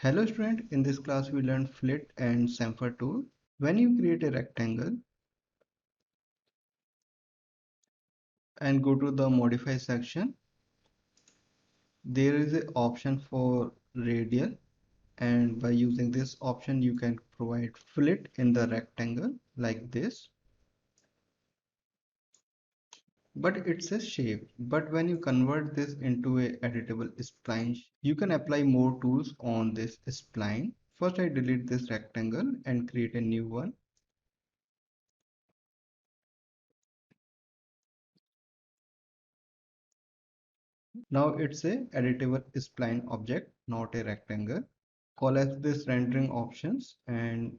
Hello student, in this class we learned Fillet and Chamfer tool. When you create a rectangle and go to the modify section, there is an option for radial, and by using this option you can provide fillet in the rectangle like this. But it's a shape. But when you convert this into a editable spline, you can apply more tools on this spline. First I delete this rectangle and create a new one. Now it's a editable spline object, not a rectangle. Collapse this rendering options and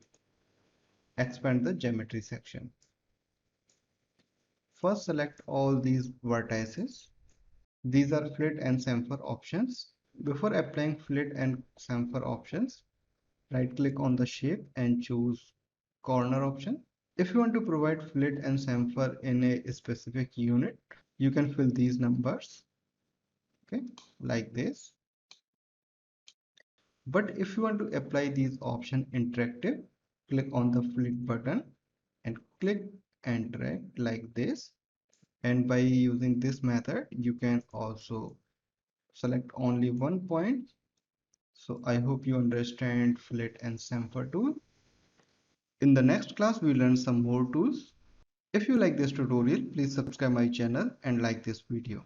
expand the geometry section. First select all these vertices. These are fillet and chamfer options. Before applying fillet and chamfer options, right click on the shape and choose corner option. If you want to provide fillet and chamfer in a specific unit, you can fill these numbers, okay, like this. But if you want to apply these options interactive, click on the flip button and click and drag like this. And by using this method, you can also select only one point. So I hope you understand fillet and chamfer tool. In the next class, we learn some more tools. If you like this tutorial, please subscribe my channel and like this video.